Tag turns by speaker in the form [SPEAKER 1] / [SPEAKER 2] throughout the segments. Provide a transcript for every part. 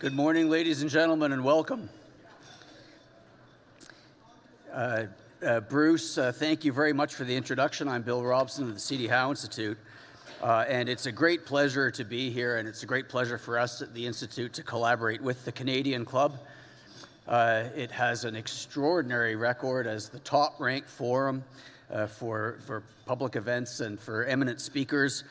[SPEAKER 1] Good morning, ladies and gentlemen, and welcome. Bruce, thank you very much for the introduction. I'm Bill Robson of the C.D. Howe Institute, and it's a great pleasure to be here, and it's a great pleasure for us at the Institute to collaborate with the Canadian Club. It has an extraordinary record as the top-ranked forum for public events and for eminent speakers.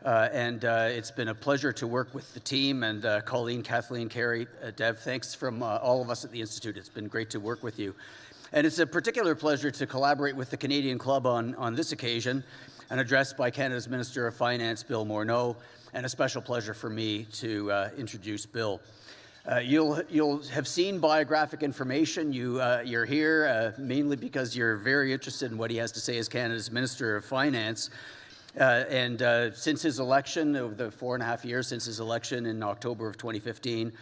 [SPEAKER 1] It's been a pleasure to work with the team, and Colleen, Kathleen, Carrie, Dev, thanks from all of us at the Institute. It's been great to work with you. And it's a particular pleasure to collaborate with the Canadian Club on this occasion, an address by Canada's Minister of Finance, Bill Morneau, and a special pleasure for me to introduce Bill. You'll have seen biographic information. You're here mainly because you're very interested in what he has to say as Canada's Minister of Finance. Since his election, over the 4.5 years since his election in October of 2015,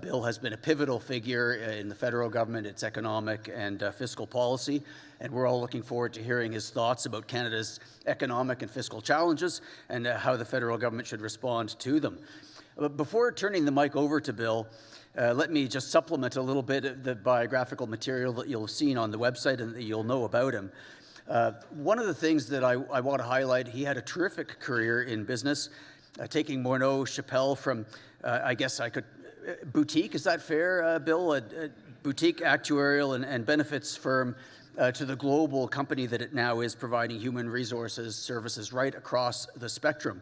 [SPEAKER 1] Bill has been a pivotal figure in the federal government, its economic and fiscal policy, and we're all looking forward to hearing his thoughts about Canada's economic and fiscal challenges and how the federal government should respond to them. Before turning the mic over to Bill, let me just supplement a little bit of the biographical material that you'll have seen on the website and that you'll know about him. One of the things that I want to highlight, he had a terrific career in business, taking Morneau Chappelle from, boutique, is that fair, Bill? A boutique actuarial and benefits firm to the global company that it now is, providing human resources services right across the spectrum.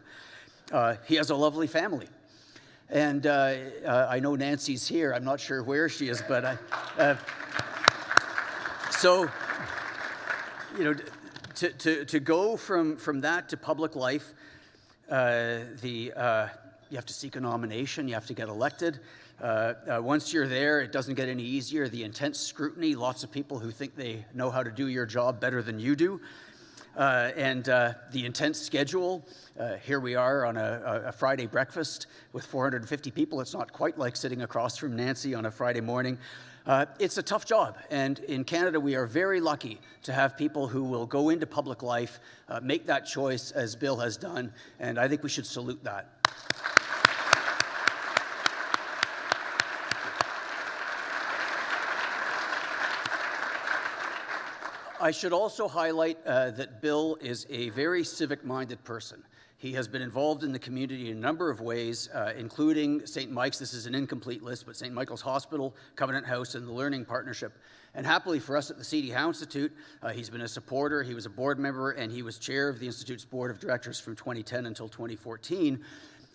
[SPEAKER 1] He has a lovely family. And I know Nancy's here. I'm not sure where she is, but to go from that to public life, you have to seek a nomination, you have to get elected. Once you're there, it doesn't get any easier. The intense scrutiny, lots of people who think they know how to do your job better than you do. The intense schedule. Here we are on a Friday breakfast with 450 people. It's not quite like sitting across from Nancy on a Friday morning. It's a tough job, and in Canada we are very lucky to have people who will go into public life, make that choice as Bill has done, and I think we should salute that. I should also highlight that Bill is a very civic-minded person. He has been involved in the community in a number of ways, including St. Mike's. This is an incomplete list, but St. Michael's Hospital, Covenant House, and the Learning Partnership. And happily for us at the C.D. Howe Institute, he's been a supporter, he was a board member, and he was chair of the Institute's board of directors from 2010 until 2014.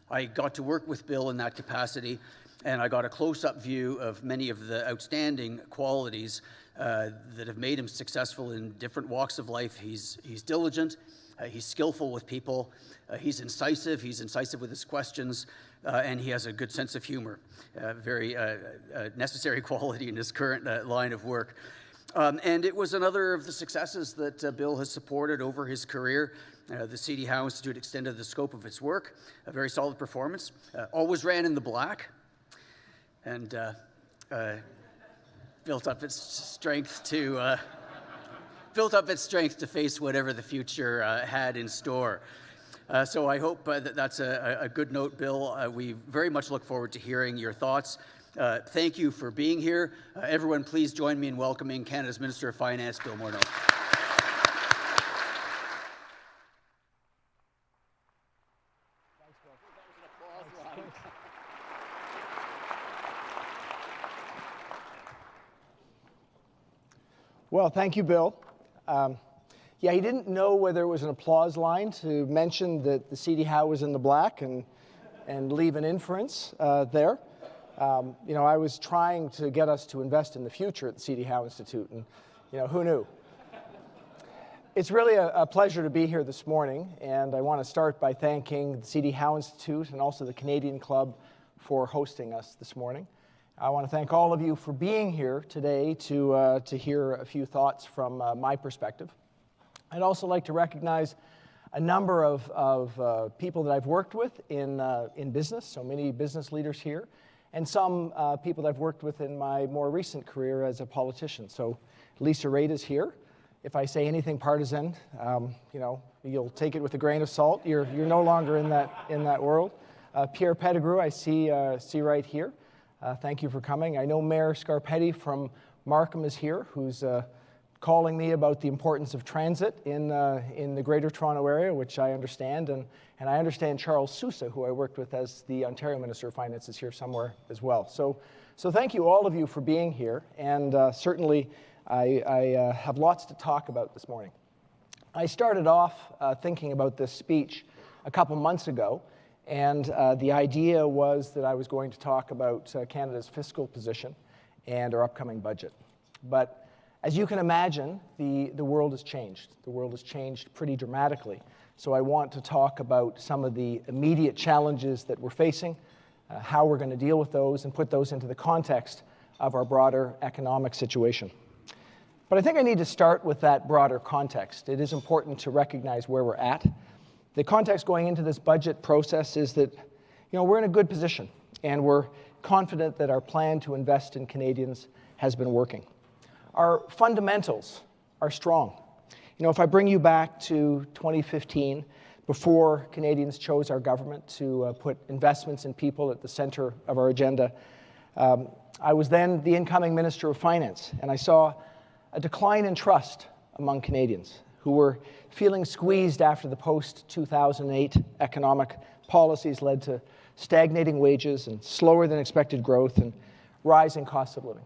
[SPEAKER 1] I got to work with Bill in that capacity, and I got a close-up view of many of the outstanding qualities that have made him successful in different walks of life. He's diligent, he's skillful with people, he's incisive with his questions, and he has a good sense of humor, very necessary quality in his current line of work. And it was another of the successes that Bill has supported over his career. The C.D. Howe Institute extended the scope of its work, a very solid performance, always ran in the black, and built up its strength to face whatever the future had in store. So I hope that's a good note, Bill. We very much look forward to hearing your thoughts. Thank you for being here. Everyone, please join me in welcoming Canada's Minister of Finance, Bill Morneau.
[SPEAKER 2] Well, thank you, Bill. He didn't know whether it was an applause line to mention that the C.D. Howe was in the black and leave an inference there. I was trying to get us to invest in the future at the C.D. Howe Institute, and who knew? It's really a pleasure to be here this morning, and I want to start by thanking the C.D. Howe Institute and also the Canadian Club for hosting us this morning. I want to thank all of you for being here today to hear a few thoughts from my perspective. I'd also like to recognize a number of people that I've worked with in business, so many business leaders here, and some people that I've worked with in my more recent career as a politician. So Lisa Raitt is here. If I say anything partisan, you'll take it with a grain of salt. You're no longer in that world. Pierre Pettigrew, I see right here. Thank you for coming. I know Mayor Scarpetti from Markham is here, who's calling me about the importance of transit in the Greater Toronto Area, which I understand. And I understand Charles Sousa, who I worked with as the Ontario Minister of Finance, is here somewhere as well. So thank you, all of you, for being here. And certainly, I have lots to talk about this morning. I started off thinking about this speech a couple months ago. And the idea was that I was going to talk about Canada's fiscal position and our upcoming budget. But as you can imagine, the world has changed. The world has changed pretty dramatically. So I want to talk about some of the immediate challenges that we're facing, how we're going to deal with those, and put those into the context of our broader economic situation. But I think I need to start with that broader context. It is important to recognize where we're at. The context going into this budget process is that, we're in a good position, and we're confident that our plan to invest in Canadians has been working. Our fundamentals are strong. If I bring you back to 2015, before Canadians chose our government to put investments in people at the center of our agenda, I was then the incoming Minister of Finance, and I saw a decline in trust among Canadians who were feeling squeezed after the post-2008 economic policies led to stagnating wages and slower than expected growth and rising costs of living.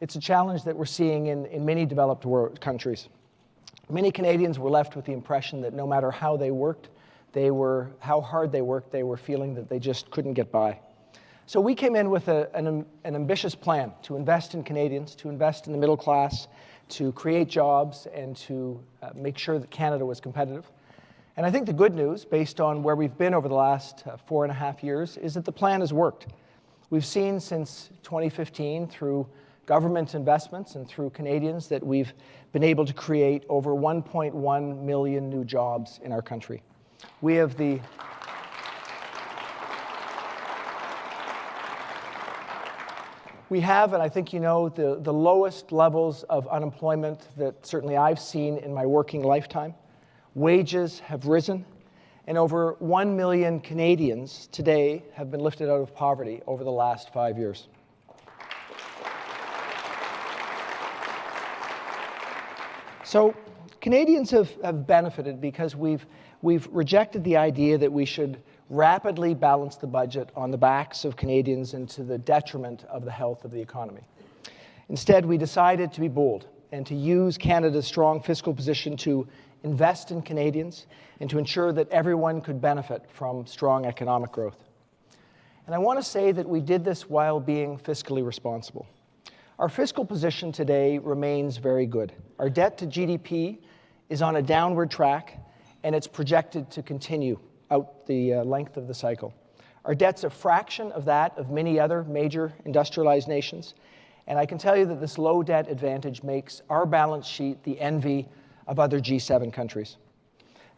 [SPEAKER 2] It's a challenge that we're seeing in many developed countries. Many Canadians were left with the impression that no matter how they worked, how hard they worked, they were feeling that they just couldn't get by. So we came in with an ambitious plan to invest in Canadians, to invest in the middle class, to create jobs, and to make sure that Canada was competitive. And I think the good news, based on where we've been over the last 4.5 years, is that the plan has worked. We've seen since 2015, through government investments and through Canadians, that we've been able to create over 1.1 million new jobs in our country. We have the We have, and I think you know, the lowest levels of unemployment that certainly I've seen in my working lifetime. Wages have risen, and over 1 million Canadians today have been lifted out of poverty over the last 5 years. So Canadians have benefited because we've rejected the idea that we should rapidly balance the budget on the backs of Canadians and to the detriment of the health of the economy. Instead, we decided to be bold and to use Canada's strong fiscal position to invest in Canadians and to ensure that everyone could benefit from strong economic growth. And I want to say that we did this while being fiscally responsible. Our fiscal position today remains very good. Our debt to GDP is on a downward track, and it's projected to continue out the length of the cycle. Our debt's a fraction of that of many other major industrialized nations, and I can tell you that this low debt advantage makes our balance sheet the envy of other G7 countries.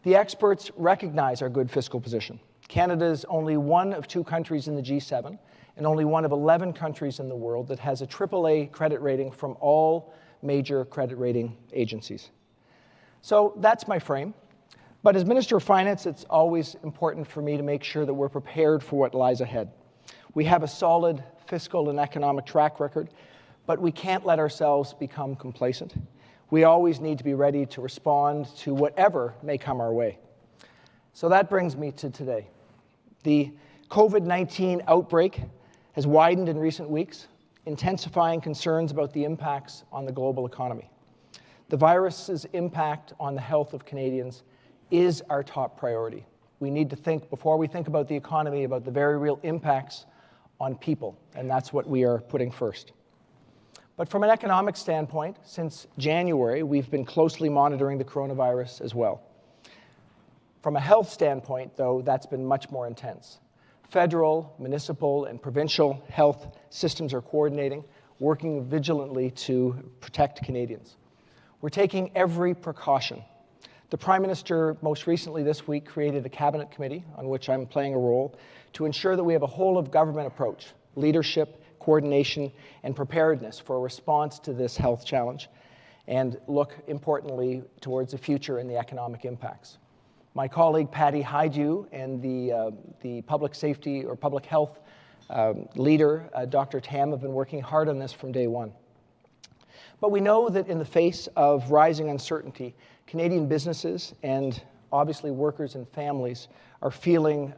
[SPEAKER 2] The experts recognize our good fiscal position. Canada is only one of 2 countries in the G7 and only one of 11 countries in the world that has a AAA credit rating from all major credit rating agencies. So that's my frame. But as Minister of Finance, it's always important for me to make sure that we're prepared for what lies ahead. We have a solid fiscal and economic track record, but we can't let ourselves become complacent. We always need to be ready to respond to whatever may come our way. So that brings me to today. The COVID-19 outbreak has widened in recent weeks, intensifying concerns about the impacts on the global economy. The virus's impact on the health of Canadians is our top priority. We need to think, before we think about the economy, about the very real impacts on people, and that's what we are putting first. But from an economic standpoint, since January, we've been closely monitoring the coronavirus as well. From a health standpoint, though, that's been much more intense. Federal, municipal, and provincial health systems are coordinating, working vigilantly to protect Canadians. We're taking every precaution. The Prime Minister most recently this week created a cabinet committee, on which I'm playing a role, to ensure that we have a whole-of-government approach, leadership, coordination, and preparedness for a response to this health challenge, and look, importantly, towards the future and the economic impacts. My colleague Patty Hydew and the public safety or public health leader, Dr. Tam, have been working hard on this from day one. But we know that in the face of rising uncertainty, Canadian businesses and obviously workers and families are feeling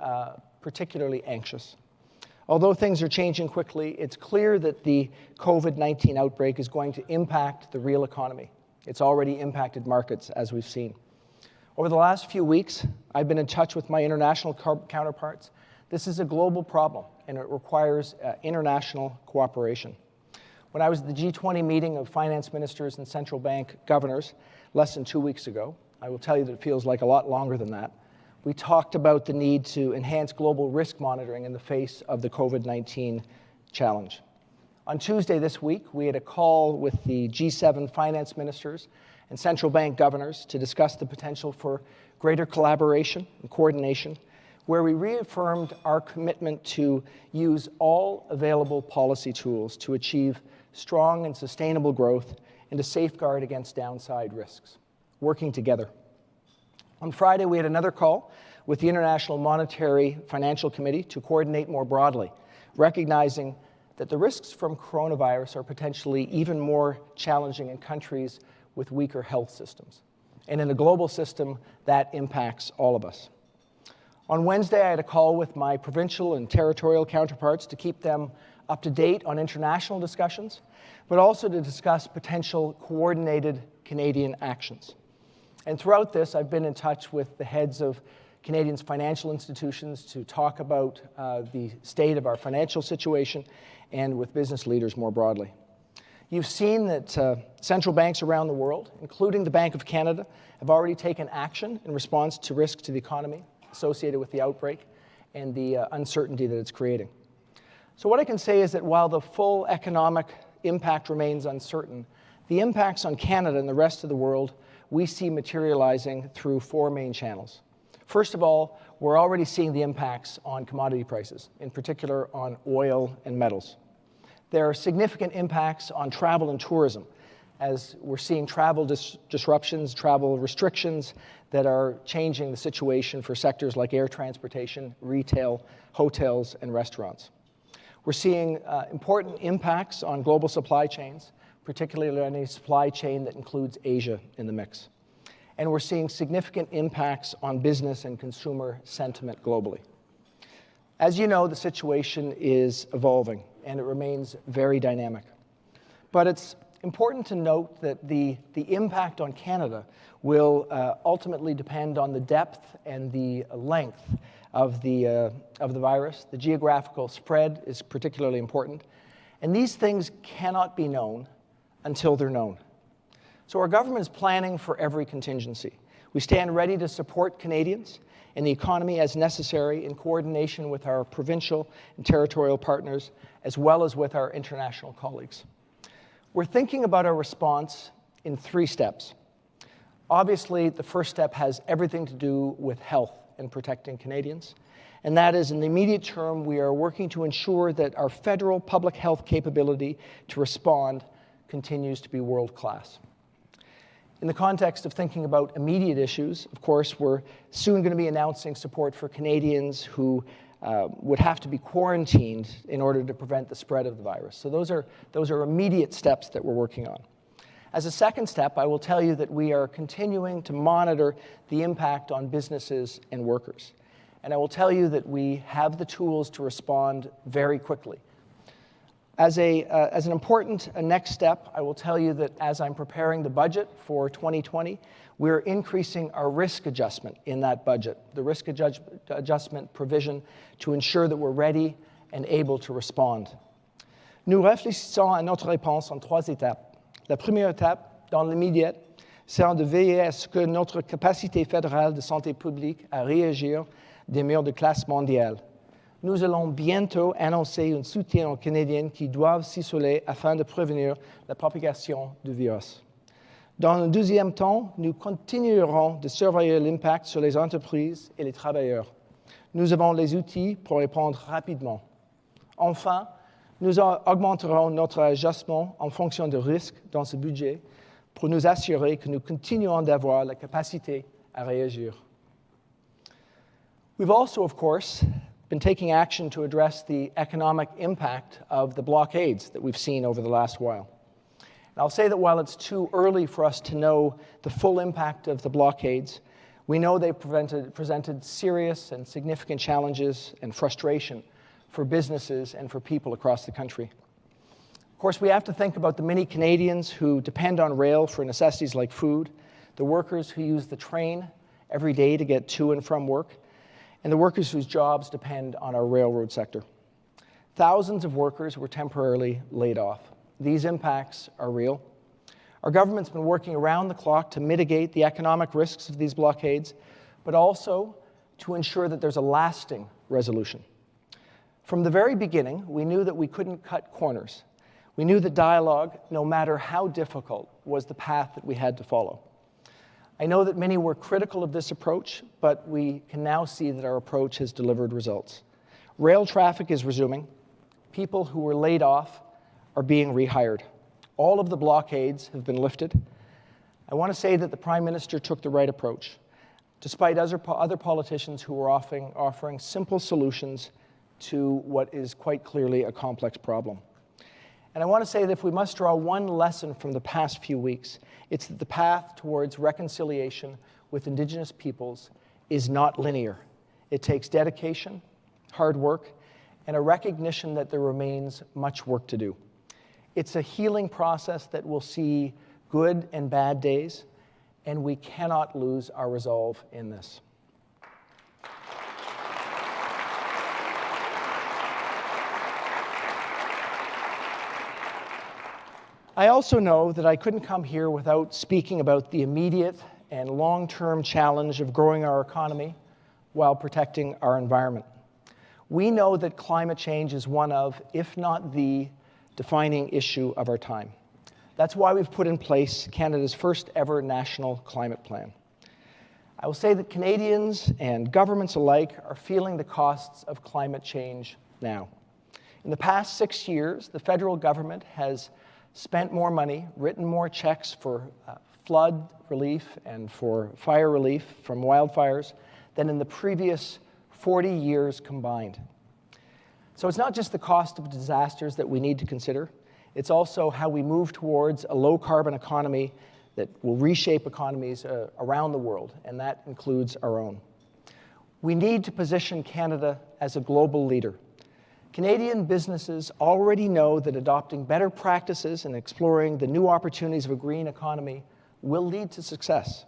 [SPEAKER 2] particularly anxious. Although things are changing quickly, it's clear that the COVID-19 outbreak is going to impact the real economy. It's already impacted markets, as we've seen. Over the last few weeks, I've been in touch with my international counterparts. This is a global problem, and it requires international cooperation. When I was at the G20 meeting of finance ministers and central bank governors less than 2 weeks ago, I will tell you that it feels like a lot longer than that, we talked about the need to enhance global risk monitoring in the face of the COVID-19 challenge. On Tuesday this week, we had a call with the G7 finance ministers and central bank governors to discuss the potential for greater collaboration and coordination, where we reaffirmed our commitment to use all available policy tools to achieve strong and sustainable growth and to safeguard against downside risks, working together. On Friday, we had another call with the International Monetary Financial Committee to coordinate more broadly, recognizing that the risks from coronavirus are potentially even more challenging in countries with weaker health systems. And in a global system, that impacts all of us. On Wednesday, I had a call with my provincial and territorial counterparts to keep them up to date on international discussions, but also to discuss potential coordinated Canadian actions. And throughout this, I've been in touch with the heads of Canadians' financial institutions to talk about the state of our financial situation and with business leaders more broadly. You've seen that central banks around the world, including the Bank of Canada, have already taken action in response to risk to the economy associated with the outbreak and the uncertainty that it's creating. So what I can say is that while the full economic impact remains uncertain, the impacts on Canada and the rest of the world we see materializing through 4 main channels. First of all, we're already seeing the impacts on commodity prices, in particular on oil and metals. There are significant impacts on travel and tourism, as we're seeing travel disruptions, travel restrictions that are changing the situation for sectors like air transportation, retail, hotels, and restaurants. We're seeing important impacts on global supply chains, particularly on a supply chain that includes Asia in the mix. And we're seeing significant impacts on business and consumer sentiment globally. As you know, the situation is evolving, and it remains very dynamic. But it's important to note that the impact on Canada will ultimately depend on the depth and the length of the virus. The geographical spread is particularly important. And these things cannot be known until they're known. So our government is planning for every contingency. We stand ready to support Canadians and the economy as necessary in coordination with our provincial and territorial partners, as well as with our international colleagues. We're thinking about our response in 3 steps. Obviously, the first step has everything to do with health and protecting Canadians. And that is, in the immediate term, we are working to ensure that our federal public health capability to respond continues to be world-class. In the context of thinking about immediate issues, of course, we're soon going to be announcing support for Canadians who would have to be quarantined in order to prevent the spread of the virus. So those are immediate steps that we're working on. As a second step, I will tell you that we are continuing to monitor the impact on businesses and workers. And I will tell you that we have the tools to respond very quickly. As an important next step, I will tell you that as I'm preparing the budget for 2020, we're increasing our risk adjustment in that budget, the risk adjustment provision, to ensure that we're ready and able to respond. Nous réfléchissons à notre réponse en 3 étapes. La première étape, dans l'immédiat, c'est de veiller à ce que notre capacité fédérale de santé publique à réagir demeure de classe mondiale. Nous allons bientôt annoncer un soutien aux Canadiens qui doivent s'isoler afin de prévenir la propagation du virus. Dans le deuxième temps, nous continuerons de surveiller l'impact sur les entreprises et les travailleurs. Nous avons les outils pour répondre rapidement. Enfin, nous augmenterons notre ajustement en fonction du risque dans ce budget pour nous assurer que nous continuons d'avoir la capacité à réagir. We've also, of course, been taking action to address the economic impact of the blockades that we've seen over the last while. And I'll say that while it's too early for us to know the full impact of the blockades, we know they presented serious and significant challenges and frustration for businesses and for people across the country. Of course, we have to think about the many Canadians who depend on rail for necessities like food, the workers who use the train every day to get to and from work, and the workers whose jobs depend on our railroad sector. Thousands of workers were temporarily laid off. These impacts are real. Our government's been working around the clock to mitigate the economic risks of these blockades, but also to ensure that there's a lasting resolution. From the very beginning, we knew that we couldn't cut corners. We knew that dialogue, no matter how difficult, was the path that we had to follow. I know that many were critical of this approach, but we can now see that our approach has delivered results. Rail traffic is resuming. People who were laid off are being rehired. All of the blockades have been lifted. I want to say that the Prime Minister took the right approach, despite other politicians who were offering simple solutions to what is quite clearly a complex problem. And I want to say that if we must draw one lesson from the past few weeks, it's that the path towards reconciliation with Indigenous peoples is not linear. It takes dedication, hard work, and a recognition that there remains much work to do. It's a healing process that will see good and bad days, and we cannot lose our resolve in this. I also know that I couldn't come here without speaking about the immediate and long-term challenge of growing our economy while protecting our environment. We know that climate change is one of, if not the, defining issue of our time. That's why we've put in place Canada's first ever national climate plan. I will say that Canadians and governments alike are feeling the costs of climate change now. In the past 6 years, the federal government has spent more money, written more checks for flood relief and for fire relief from wildfires than in the previous 40 years combined. So it's not just the cost of disasters that we need to consider, it's also how we move towards a low-carbon economy that will reshape economies around the world, and that includes our own. We need to position Canada as a global leader. Canadian businesses already know that adopting better practices and exploring the new opportunities of a green economy will lead to success.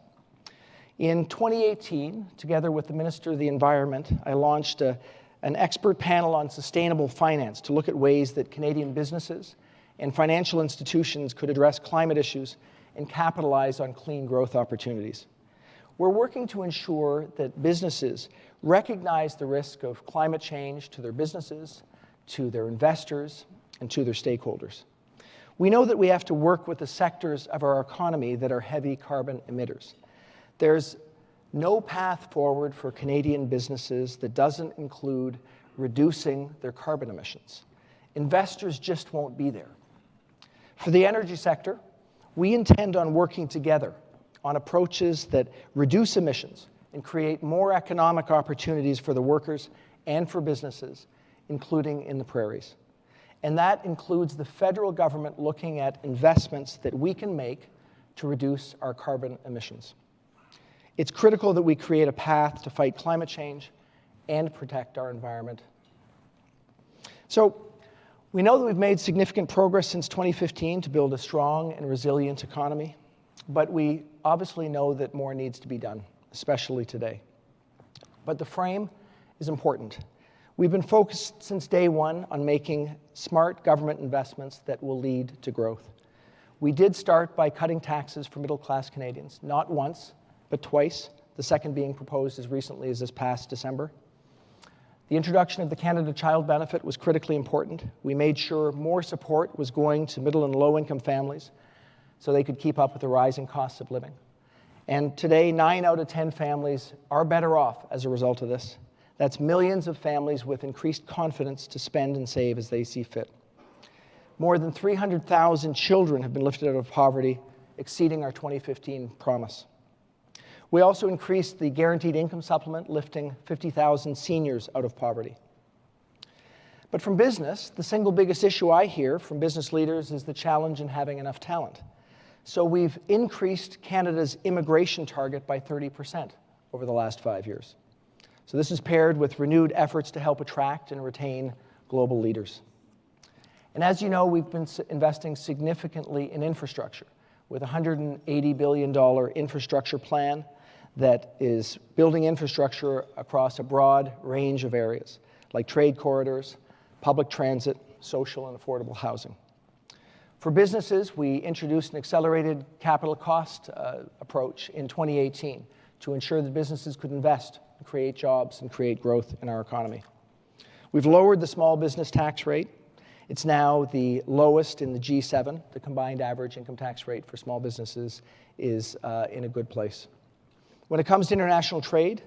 [SPEAKER 2] In 2018, together with the Minister of the Environment, I launched an expert panel on sustainable finance to look at ways that Canadian businesses and financial institutions could address climate issues and capitalize on clean growth opportunities. We're working to ensure that businesses recognize the risk of climate change to their businesses, to their investors, and to their stakeholders. We know that we have to work with the sectors of our economy that are heavy carbon emitters. There's no path forward for Canadian businesses that doesn't include reducing their carbon emissions. Investors just won't be there. For the energy sector, we intend on working together on approaches that reduce emissions and create more economic opportunities for the workers and for businesses, including in the prairies. And that includes the federal government looking at investments that we can make to reduce our carbon emissions. It's critical that we create a path to fight climate change and protect our environment. So, we know that we've made significant progress since 2015 to build a strong and resilient economy, but we obviously know that more needs to be done, especially today. But the frame is important. We've been focused since day one on making smart government investments that will lead to growth. We did start by cutting taxes for middle-class Canadians, not once, but twice, the second being proposed as recently as this past December. The introduction of the Canada Child Benefit was critically important. We made sure more support was going to middle and low-income families so they could keep up with the rising costs of living. And today, 9 out of 10 families are better off as a result of this. That's millions of families with increased confidence to spend and save as they see fit. More than 300,000 children have been lifted out of poverty, exceeding our 2015 promise. We also increased the guaranteed income supplement, lifting 50,000 seniors out of poverty. But from business, the single biggest issue I hear from business leaders is the challenge in having enough talent. So we've increased Canada's immigration target by 30% over the last 5 years. So this is paired with renewed efforts to help attract and retain global leaders. And as you know, we've been investing significantly in infrastructure with a $180 billion infrastructure plan that is building infrastructure across a broad range of areas, like trade corridors, public transit, social and affordable housing. For businesses, we introduced an accelerated capital cost approach in 2018 to ensure that businesses could invest and create jobs and create growth in our economy. We've lowered the small business tax rate. It's now the lowest in the G7. The combined average income tax rate for small businesses is in a good place. When it comes to international trade,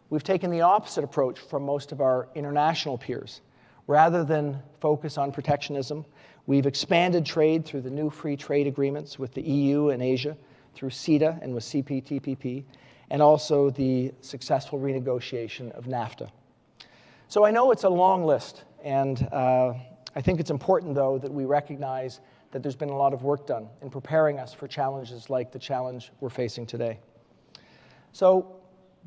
[SPEAKER 2] we've taken the opposite approach from most of our international peers. Rather than focus on protectionism, we've expanded trade through the new free trade agreements with the EU and Asia, through CETA and with CPTPP, and also the successful renegotiation of NAFTA. So I know it's a long list, and I think it's important, though, that we recognize that there's been a lot of work done in preparing us for challenges like the challenge we're facing today. So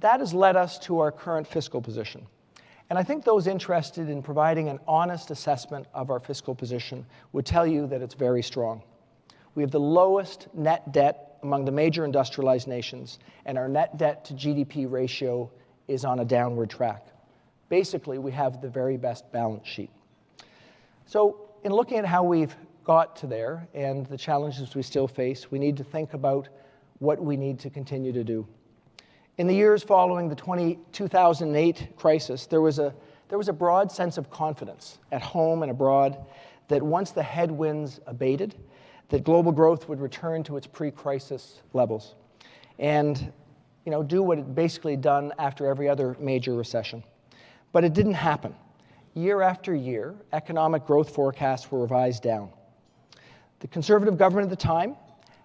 [SPEAKER 2] that has led us to our current fiscal position. And I think those interested in providing an honest assessment of our fiscal position would tell you that it's very strong. We have the lowest net debt among the major industrialized nations, and our net debt to GDP ratio is on a downward track. Basically, we have the very best balance sheet. So in looking at how we've got to there and the challenges we still face, we need to think about what we need to continue to do. In the years following the 2008 crisis, there was a broad sense of confidence at home and abroad that once the headwinds abated, that global growth would return to its pre-crisis levels and do what it basically done after every other major recession. But it didn't happen. Year after year, economic growth forecasts were revised down. The Conservative government at the time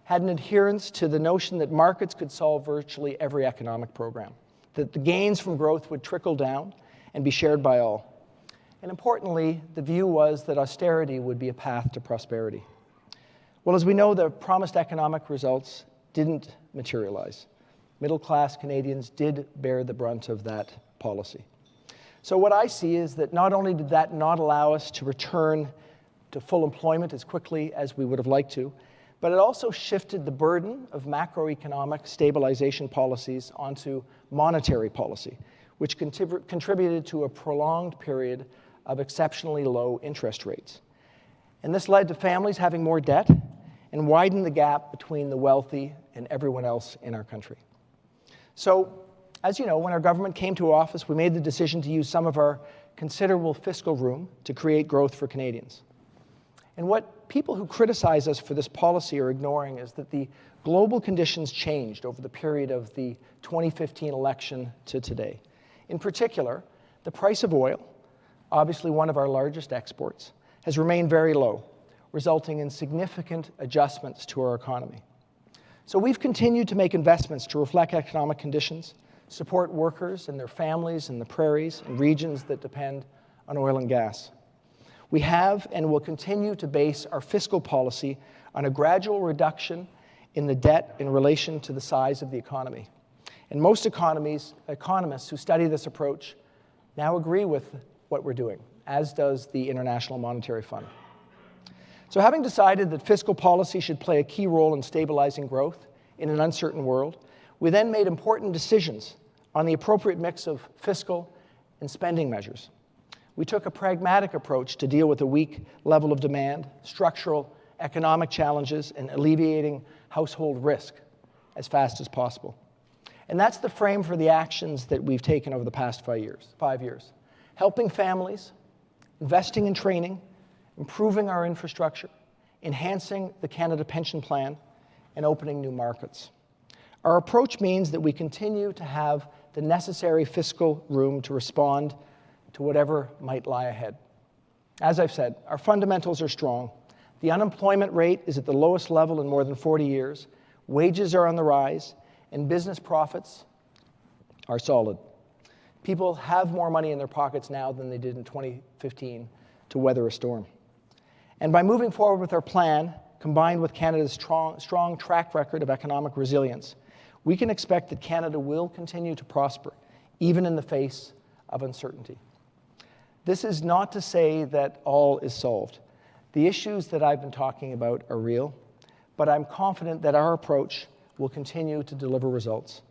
[SPEAKER 2] had an adherence to the notion that markets could solve virtually every economic program, that the gains from growth would trickle down and be shared by all. And importantly, the view was that austerity would be a path to prosperity. Well, as we know, the promised economic results didn't materialize. Middle-class Canadians did bear the brunt of that policy. So what I see is that not only did that not allow us to return to full employment as quickly as we would have liked to, but it also shifted the burden of macroeconomic stabilization policies onto monetary policy, which contributed to a prolonged period of exceptionally low interest rates. And this led to families having more debt and widened the gap between the wealthy and everyone else in our country. So, as you know, when our government came to office, we made the decision to use some of our considerable fiscal room to create growth for Canadians. And what people who criticize us for this policy are ignoring is that the global conditions changed over the period of the 2015 election to today. In particular, the price of oil, obviously one of our largest exports, has remained very low, resulting in significant adjustments to our economy. So we've continued to make investments to reflect economic conditions, support workers and their families in the prairies and regions that depend on oil and gas. We have and will continue to base our fiscal policy on a gradual reduction in the debt in relation to the size of the economy. And most economists who study this approach now agree with what we're doing, as does the International Monetary Fund. So having decided that fiscal policy should play a key role in stabilizing growth in an uncertain world, we then made important decisions on the appropriate mix of fiscal and spending measures. We took a pragmatic approach to deal with a weak level of demand, structural economic challenges, and alleviating household risk as fast as possible. And that's the frame for the actions that we've taken over the past 5 years. Helping families, investing in training, improving our infrastructure, enhancing the Canada Pension Plan, and opening new markets. Our approach means that we continue to have the necessary fiscal room to respond to whatever might lie ahead. As I've said, our fundamentals are strong. The unemployment rate is at the lowest level in more than 40 years. Wages are on the rise, and business profits are solid. People have more money in their pockets now than they did in 2015, to weather a storm. And by moving forward with our plan, combined with Canada's strong track record of economic resilience, we can expect that Canada will continue to prosper, even in the face of uncertainty. This is not to say that all is solved. The issues that I've been talking about are real, but I'm confident that our approach will continue to deliver results.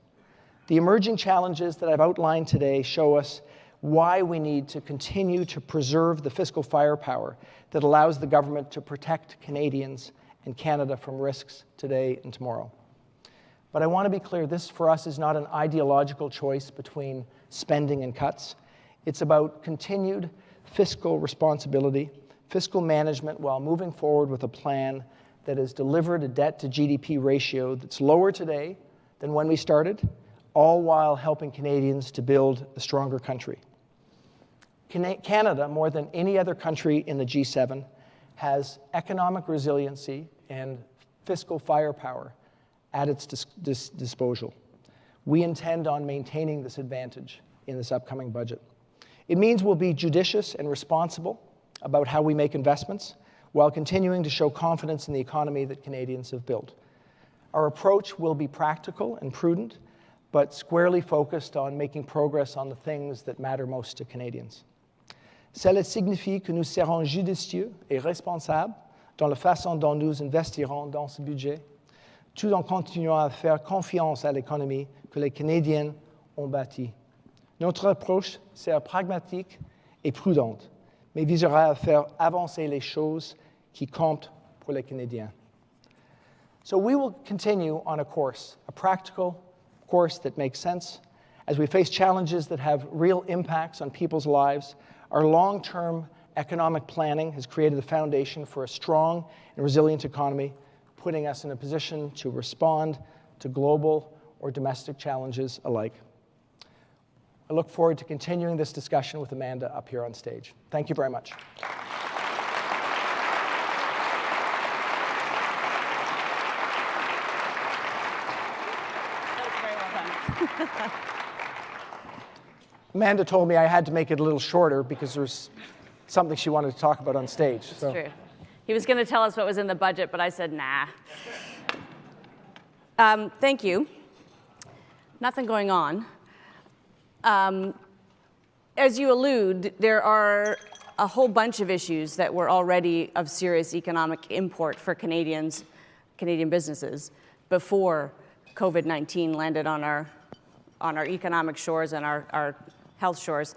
[SPEAKER 2] The emerging challenges that I've outlined today show us why we need to continue to preserve the fiscal firepower that allows the government to protect Canadians and Canada from risks today and tomorrow. But I want to be clear, this for us is not an ideological choice between spending and cuts. It's about continued fiscal responsibility, fiscal management, while moving forward with a plan that has delivered a debt-to-GDP ratio that's lower today than when we started, all while helping Canadians to build a stronger country. Canada, more than any other country in the G7, has economic resiliency and fiscal firepower at its disposal. We intend on maintaining this advantage in this upcoming budget. It means we'll be judicious and responsible about how we make investments, while continuing to show confidence in the economy that Canadians have built. Our approach will be practical and prudent, but squarely focused on making progress on the things that matter most to Canadians. Cela signifie que nous serons judicieux et responsables dans la façon dont nous investirons dans ce budget, tout en continuant à faire confiance à l'économie que les Canadiens ont bâtie. Notre approche sera pragmatique et prudente, mais visera à faire avancer les choses qui comptent pour les Canadiens. So we will continue on a course, a practical course that makes sense. As we face challenges that have real impacts on people's lives, our long-term economic planning has created the foundation for a strong and resilient economy, putting us in a position to respond to global or domestic challenges alike. I look forward to continuing this discussion with Amanda up here on stage. Thank you very much. Amanda told me I had to make it a little shorter because there's something she wanted to talk about on stage.
[SPEAKER 3] That's true. He was going to tell us what was in the budget, but I said, nah. Thank you. Nothing going on. As you allude, there are a whole bunch of issues that were already of serious economic import for Canadian businesses before COVID-19 landed on our economic shores and our health shores.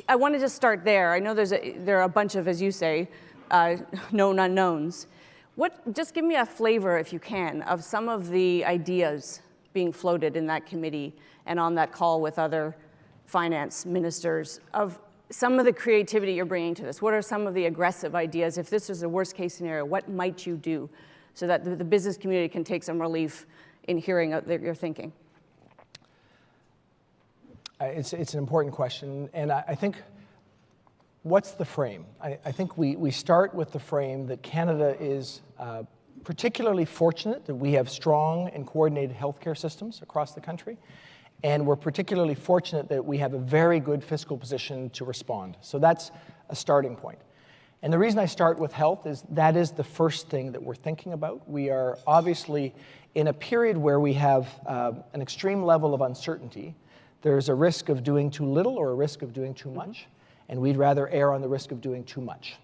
[SPEAKER 3] I want to just start there. I know there are a bunch of, as you say, known unknowns. Just give me a flavor, if you can, of some of the ideas being floated in that committee and on that call with other finance ministers, of some of the creativity you're bringing to this. What are some of the aggressive ideas? If this is a worst case scenario, what might you do so that the business community can take some relief in hearing your thinking?
[SPEAKER 2] It's an important question, and I think, what's the frame? I think we start with the frame that Canada is particularly fortunate that we have strong and coordinated healthcare systems across the country, and we're particularly fortunate that we have a very good fiscal position to respond. So that's a starting point. And the reason I start with health is that is the first thing that we're thinking about. We are obviously in a period where we have an extreme level of uncertainty. There's a risk of doing too little or a risk of doing too much, and we'd rather err on the risk of doing too much.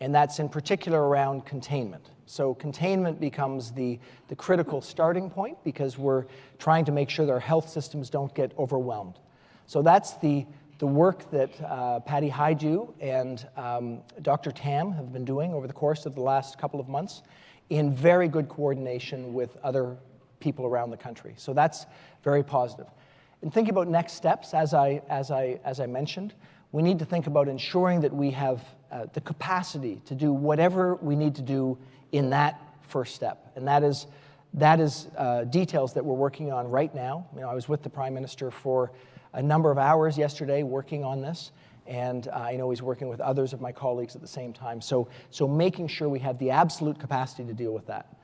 [SPEAKER 2] And that's in particular around containment. So containment becomes the critical starting point because we're trying to make sure that our health systems don't get overwhelmed. So that's the work that Patty Hydew and Dr. Tam have been doing over the course of the last couple of months in very good coordination with other people around the country. So that's very positive. And thinking about next steps, as I mentioned, we need to think about ensuring that we have the capacity to do whatever we need to do in that first step. And that is details that we're working on right now. I was with the Prime Minister for a number of hours yesterday working on this, and I know he's working with others of my colleagues at the same time. So making sure we have the absolute capacity to deal with that.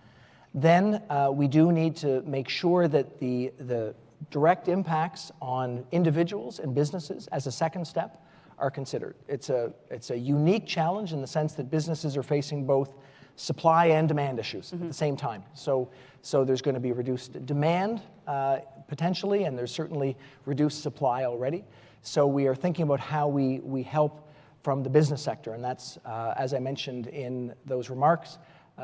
[SPEAKER 2] Then we do need to make sure that the direct impacts on individuals and businesses as a second step are considered. It's a unique challenge in the sense that businesses are facing both supply and demand issues at the same time. So there's going to be reduced demand potentially, and there's certainly reduced supply already. So we are thinking about how we help from the business sector, and that's, as I mentioned in those remarks,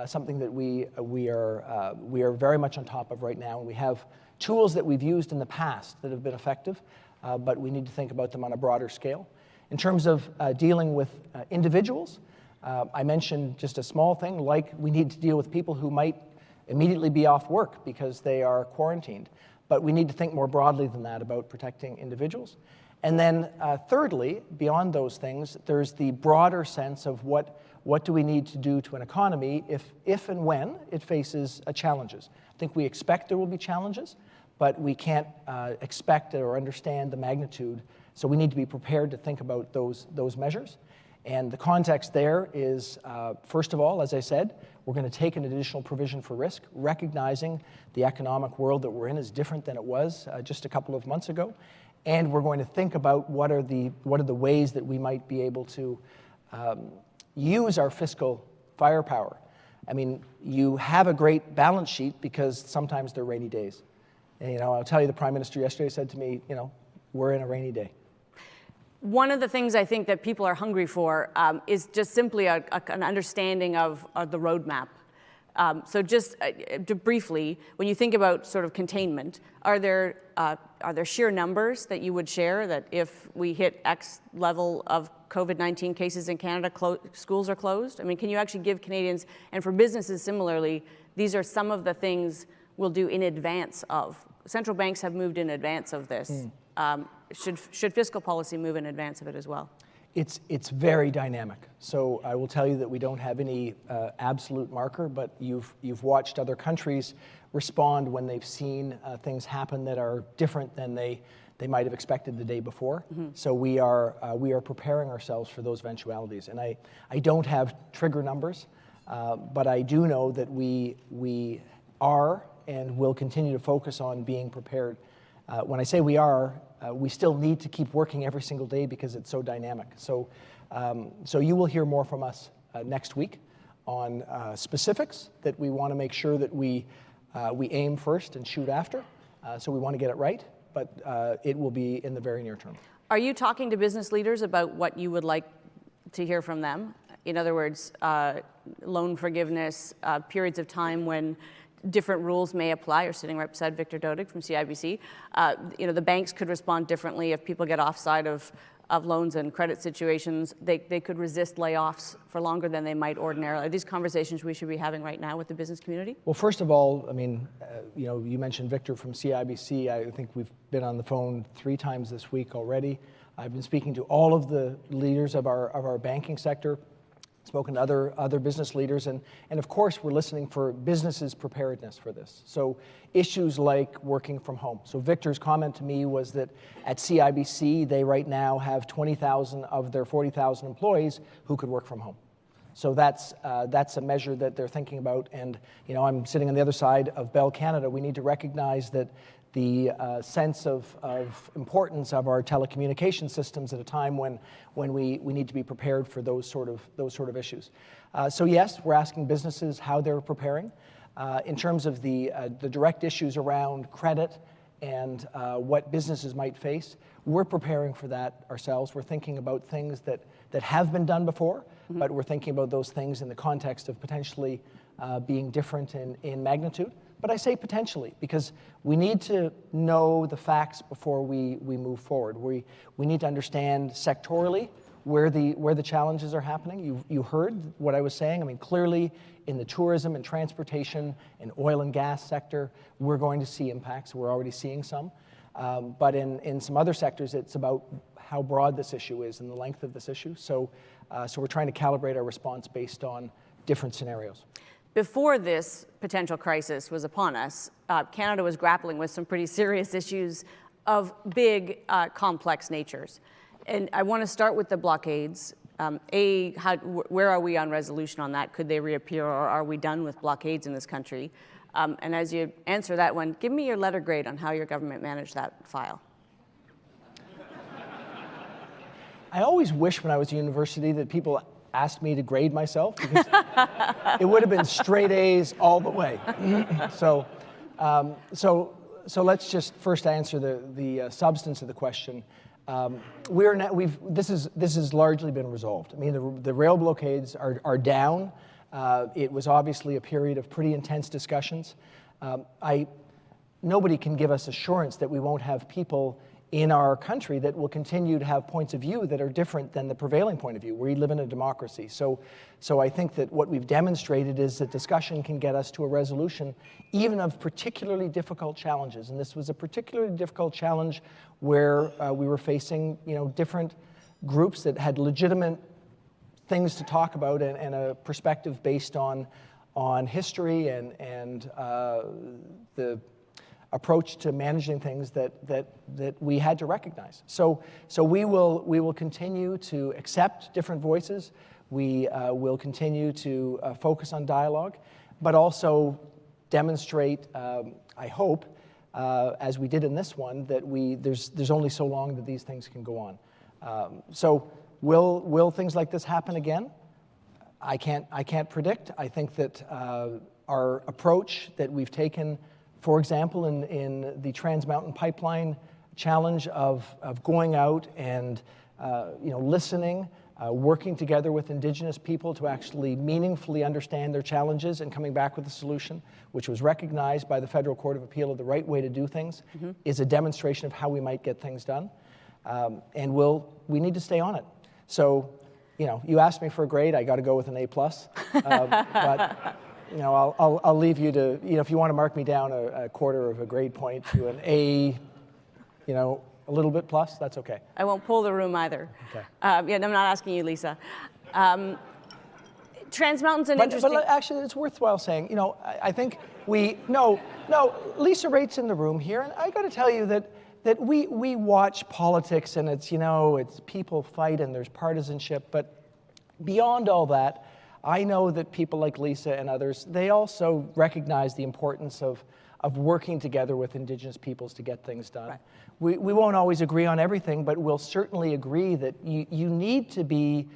[SPEAKER 2] something that we are very much on top of right now. And we have tools that we've used in the past that have been effective, but we need to think about them on a broader scale. In terms of dealing with individuals, I mentioned just a small thing, like we need to deal with people who might immediately be off work because they are quarantined. But we need to think more broadly than that about protecting individuals. And then thirdly, beyond those things, there's the broader sense of what do we need to do to an economy if and when it faces challenges. I think we expect there will be challenges, but we can't expect or understand the magnitude. So we need to be prepared to think about those measures. And the context there is, first of all, as I said, we're going to take an additional provision for risk, recognizing the economic world that we're in is different than it was just a couple of months ago. And we're going to think about what are the ways that we might be able to use our fiscal firepower. I mean, you have a great balance sheet because sometimes they're rainy days. And, I'll tell you, the Prime Minister yesterday said to me, we're in a rainy day.
[SPEAKER 3] One of the things I think that people are hungry for is just simply an understanding of the roadmap. So just briefly, when you think about sort of containment, are there sheer numbers that you would share that if we hit X level of COVID-19 cases in Canada, schools are closed? I mean, can you actually give Canadians, and for businesses similarly, these are some of the things we'll do in advance of. Central banks have moved in advance of this. Should fiscal policy move in advance of it as well?
[SPEAKER 2] It's very dynamic. So I will tell you that we don't have any absolute marker, but you've watched other countries respond when they've seen things happen that are different than they might have expected the day before. So we are preparing ourselves for those eventualities. And I don't have trigger numbers, but I do know that we are and will continue to focus on being prepared. When I say we still need to keep working every single day because it's so dynamic. So you will hear more from us next week on specifics that we want to make sure that we aim first and shoot after. So we want to get it right, but it will be in the very near term.
[SPEAKER 3] Are you talking to business leaders about what you would like to hear from them? In other words, loan forgiveness, periods of time when different rules may apply. You're sitting right beside Victor Dodig from CIBC. The banks could respond differently if people get offside of loans and credit situations. They could resist layoffs for longer than they might ordinarily. Are these conversations we should be having right now with the business community?
[SPEAKER 2] Well, first of all, I mean, you mentioned Victor from CIBC. I think we've been on the phone 3 times this week already. I've been speaking to all of the leaders of our banking sector, spoken to other business leaders, and of course we're listening for businesses' preparedness for this. So issues like working from home. So Victor's comment to me was that at CIBC they right now have 20,000 of their 40,000 employees who could work from home. So that's a measure that they're thinking about. And I'm sitting on the other side of Bell Canada. We need to recognize that the sense of importance of our telecommunication systems at a time when we need to be prepared for those sort of issues. So yes, we're asking businesses how they're preparing. In terms of the direct issues around credit and what businesses might face, we're preparing for that ourselves. We're thinking about things that have been done before, but we're thinking about those things in the context of potentially being different in magnitude. But I say potentially because we need to know the facts before we move forward. We need to understand sectorally where the challenges are happening. You heard what I was saying. I mean, clearly in the tourism and transportation and oil and gas sector, we're going to see impacts. We're already seeing some. But in some other sectors, it's about how broad this issue is and the length of this issue. So we're trying to calibrate our response based on different scenarios.
[SPEAKER 3] Before this potential crisis was upon us, Canada was grappling with some pretty serious issues of big, complex natures. And I want to start with the blockades. Where are we on resolution on that? Could they reappear, or are we done with blockades in this country? And as you answer that one, give me your letter grade on how your government managed that file.
[SPEAKER 2] I always wish when I was at university that people asked me to grade myself, because it would have been straight A's all the way. So let's just first answer the substance of the question. This has largely been resolved. I mean, the rail blockades are down. It was obviously a period of pretty intense discussions. Nobody can give us assurance that we won't have people in our country that will continue to have points of view that are different than the prevailing point of view. We live in a democracy. So I think that what we've demonstrated is that discussion can get us to a resolution, even of particularly difficult challenges. And this was a particularly difficult challenge where we were facing, different groups that had legitimate things to talk about and a perspective based on history and the approach to managing things that we had to recognize. So we will continue to accept different voices. We will continue to focus on dialogue, but also demonstrate, I hope, as we did in this one, that there's only so long that these things can go on. So will things like this happen again? I can't predict. I think that our approach that we've taken, for example, in the Trans Mountain Pipeline challenge of going out and listening, working together with Indigenous people to actually meaningfully understand their challenges and coming back with a solution, which was recognized by the Federal Court of Appeal of the right way to do things, is a demonstration of how we might get things done. And we need to stay on it. So, you asked me for a grade, I got to go with an A+. But I'll leave you to, if you want to mark me down a quarter of a grade point to an A, a little bit plus, that's okay.
[SPEAKER 3] I won't pull the room either.
[SPEAKER 2] Okay.
[SPEAKER 3] I'm not asking you, Lisa. Trans Mountain's an interesting...
[SPEAKER 2] But actually, it's worthwhile saying, I think Lisa Rate's in the room here, and I got to tell you that we watch politics, and it's people fight and there's partisanship, but beyond all that, I know that people like Lisa and others, they also recognize the importance of working together with Indigenous peoples to get things done.
[SPEAKER 3] Right.
[SPEAKER 2] We won't always agree on everything, but we'll certainly agree that you need to be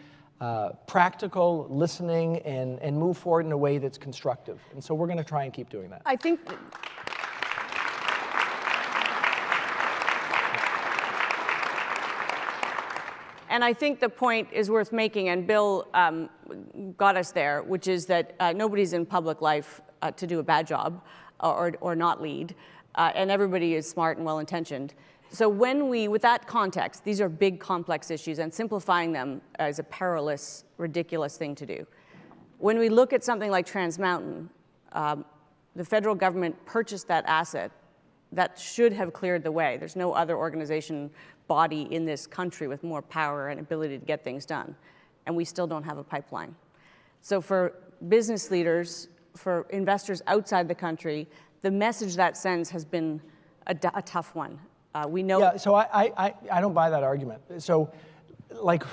[SPEAKER 2] practical, listening, and move forward in a way that's constructive. And so we're going to try and keep doing that.
[SPEAKER 3] I think... And I think the point is worth making, and Bill got us there, which is that nobody's in public life to do a bad job or not lead, and everybody is smart and well-intentioned. So with that context, these are big, complex issues, and simplifying them is a perilous, ridiculous thing to do. When we look at something like Trans Mountain, the federal government purchased that asset that should have cleared the way. There's no other organization, body in this country with more power and ability to get things done, and we still don't have a pipeline. So for business leaders, for investors outside the country, the message that sends has been a tough one. We know...
[SPEAKER 2] Yeah, so I don't buy that argument. So,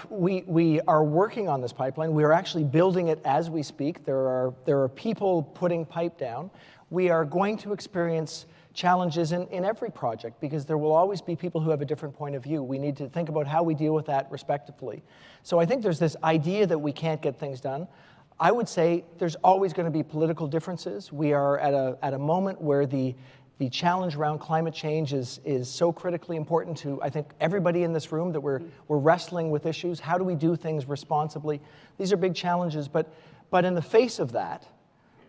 [SPEAKER 2] we are working on this pipeline. We are actually building it as we speak. There are people putting pipe down. We are going to experience challenges in every project, because there will always be people who have a different point of view. We need to think about how we deal with that respectively. So I think there's this idea that we can't get things done. I would say there's always going to be political differences. We are at a moment where the challenge around climate change is so critically important to, I think, everybody in this room, that we're wrestling with issues. How do we do things responsibly? These are big challenges, but in the face of that,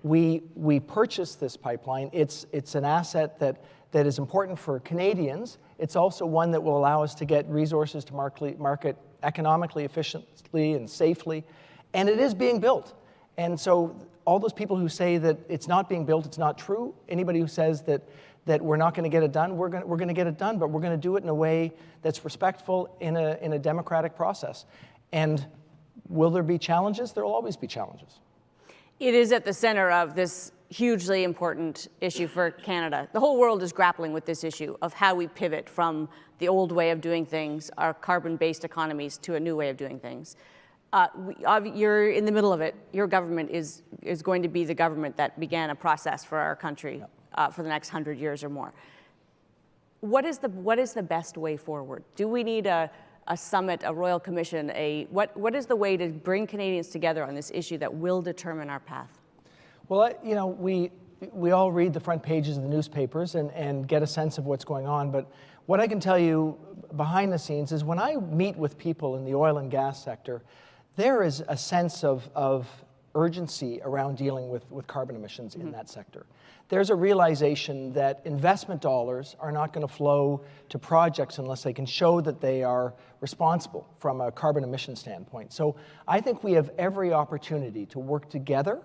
[SPEAKER 2] we purchased this pipeline. It's an asset that is important for Canadians. It's also one that will allow us to get resources to market economically, efficiently, and safely. And it is being built. And so all those people who say that it's not being built, it's not true. Anybody who says that we're not going to get it done, we're going to get it done, but we're going to do it in a way that's respectful in a democratic process. And will there be challenges? There will always be challenges.
[SPEAKER 3] It is at the center of this hugely important issue for Canada. The whole world is grappling with this issue of how we pivot from the old way of doing things, our carbon-based economies, to a new way of doing things. You're in the middle of it. Your government is going to be the government that began a process for our country for the next 100 years or more. What is the best way forward? Do we need a a summit, a royal commission, what is the way to bring Canadians together on this issue that will determine our path?
[SPEAKER 2] Well, you know, we all read the front pages of the newspapers and get a sense of what's going on, but what I can tell you behind the scenes is when I meet with people in the oil and gas sector, there is a sense of urgency around dealing with carbon emissions in that sector. There's a realization that investment dollars are not going to flow to projects unless they can show that they are responsible from a carbon emission standpoint. So I think we have every opportunity to work together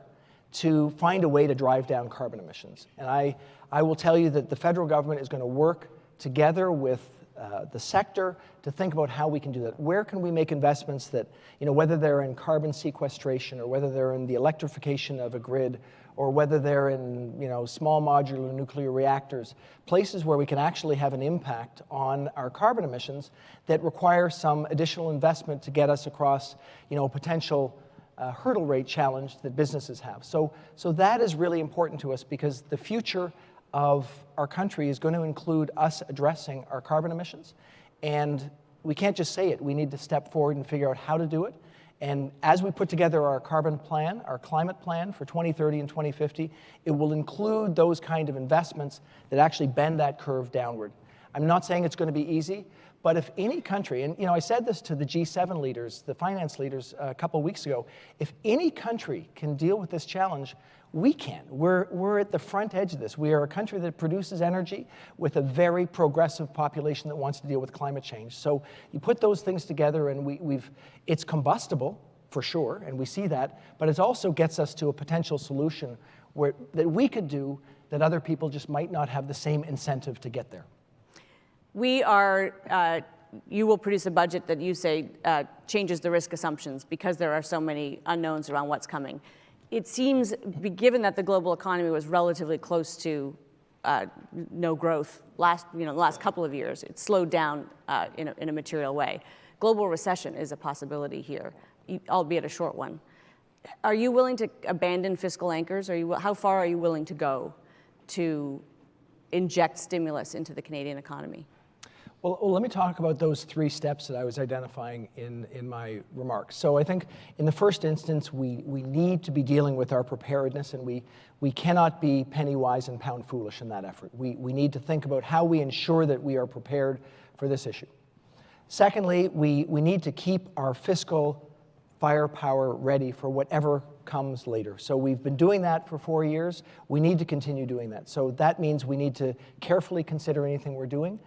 [SPEAKER 2] to find a way to drive down carbon emissions. And I will tell you that the federal government is going to work together with the sector to think about how we can do that. Where can we make investments that, you know, whether they're in carbon sequestration or whether they're in the electrification of a grid or whether they're in, you know, small modular nuclear reactors, places where we can actually have an impact on our carbon emissions that require some additional investment to get us across, you know, a potential hurdle rate challenge that businesses have. So that is really important to us because the future of our country is going to include us addressing our carbon emissions. And we can't just say it. We need to step forward and figure out how to do it. And as we put together our carbon plan, our climate plan for 2030 and 2050, it will include those kind of investments that actually bend that curve downward. I'm not saying it's going to be easy, but if any country, and you know, I said this to the G7 leaders, the finance leaders a couple of weeks ago, if any country can deal with this challenge, we can. We're at the front edge of this. We are a country that produces energy with a very progressive population that wants to deal with climate change. So you put those things together and it's combustible for sure, and we see that, but it also gets us to a potential solution that we could do that other people just might not have the same incentive to get there.
[SPEAKER 3] You will produce a budget that you say changes the risk assumptions because there are so many unknowns around what's coming. It seems, given that the global economy was relatively close to no growth the last couple of years, it slowed down in a material way. Global recession is a possibility here, albeit a short one. Are you willing to abandon fiscal anchors? How far are you willing to go to inject stimulus into the Canadian economy?
[SPEAKER 2] Well, let me talk about those 3 steps that I was identifying in my remarks. So I think in the first instance, we need to be dealing with our preparedness, and we cannot be penny wise and pound foolish in that effort. We need to think about how we ensure that we are prepared for this issue. Secondly, we need to keep our fiscal firepower ready for whatever comes later. So we've been doing that for 4 years. We need to continue doing that. So that means we need to carefully consider anything we're doing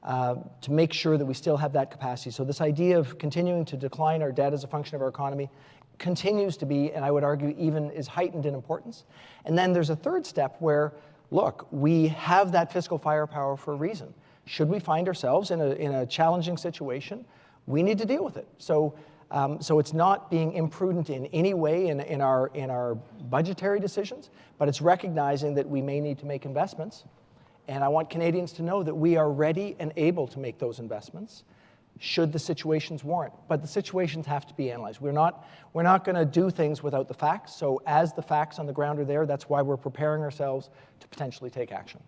[SPEAKER 2] to make sure that we still have that capacity. So this idea of continuing to decline our debt as a function of our economy continues to be, and I would argue even is heightened in importance. And then there's a third step where, look, we have that fiscal firepower for a reason. Should we find ourselves in a challenging situation, we need to deal with it. So it's not being imprudent in any way in our budgetary decisions, but it's recognizing that we may need to make investments. And I want Canadians to know that we are ready and able to make those investments should the situations warrant. But the situations have to be analyzed. We're not going to do things without the facts. So as the facts on the ground are there, that's why we're preparing ourselves to potentially take action.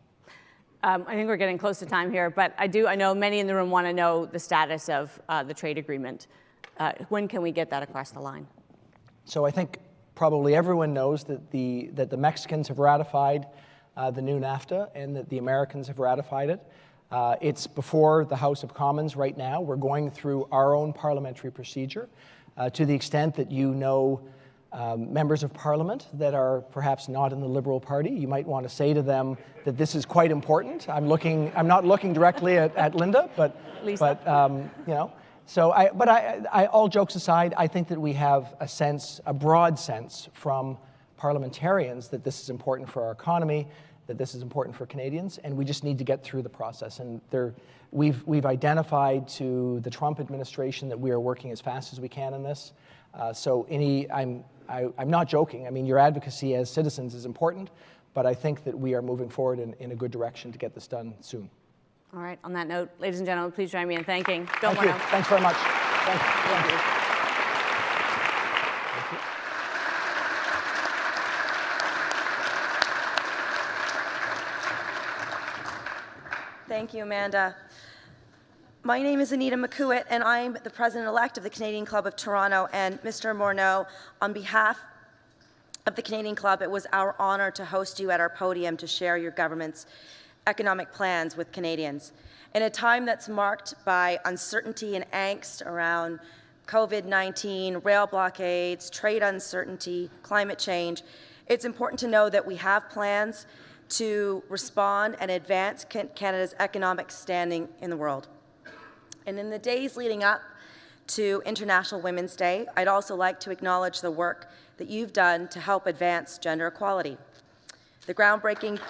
[SPEAKER 3] I think we're getting close to time here, but I know many in the room want to know the status of the trade agreement. When can we get that across the line?
[SPEAKER 2] So I think probably everyone knows that the Mexicans have ratified the new NAFTA and that the Americans have ratified it. It's before the House of Commons right now. We're going through our own parliamentary procedure. To the extent that you know members of Parliament that are perhaps not in the Liberal Party, you might want to say to them that this is quite important. I'm not looking directly at Linda, but
[SPEAKER 3] Lisa.
[SPEAKER 2] you know. So, all jokes aside, I think that we have a broad sense from parliamentarians that this is important for our economy, that this is important for Canadians, and we just need to get through the process. And we've identified to the Trump administration that we are working as fast as we can in this. I'm not joking. I mean, your advocacy as citizens is important, but I think that we are moving forward in a good direction to get this done soon.
[SPEAKER 3] All right. On that note, ladies and gentlemen, please join me in thanking Bill Morneau.
[SPEAKER 2] Thanks very much. Thank you.
[SPEAKER 4] Thank you, Amanda. My name is Anita McCuitt, and I'm the President-elect of the Canadian Club of Toronto. And Mr. Morneau, on behalf of the Canadian Club, it was our honor to host you at our podium to share your government's economic plans with Canadians. In a time that's marked by uncertainty and angst around COVID-19, rail blockades, trade uncertainty, climate change, it's important to know that we have plans to respond and advance Canada's economic standing in the world. And in the days leading up to International Women's Day, I'd also like to acknowledge the work that you've done to help advance gender equality. The groundbreaking,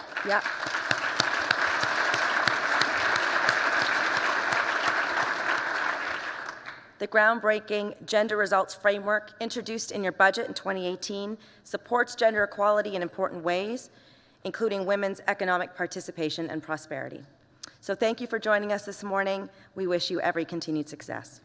[SPEAKER 4] The groundbreaking Gender Results Framework, introduced in your budget in 2018, supports gender equality in important ways, including women's economic participation and prosperity. So thank you for joining us this morning. We wish you every continued success.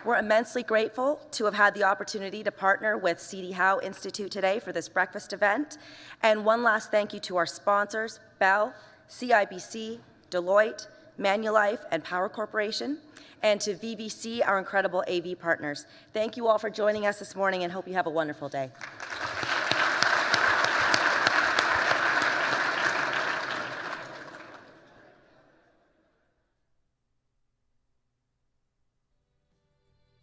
[SPEAKER 4] We're immensely grateful to have had the opportunity to partner with C.D. Howe Institute today for this breakfast event. And one last thank you to our sponsors, Bell, CIBC, Deloitte, Manulife, and Power Corporation, and to VVC, our incredible AV partners. Thank you all for joining us this morning, and hope you have a wonderful day.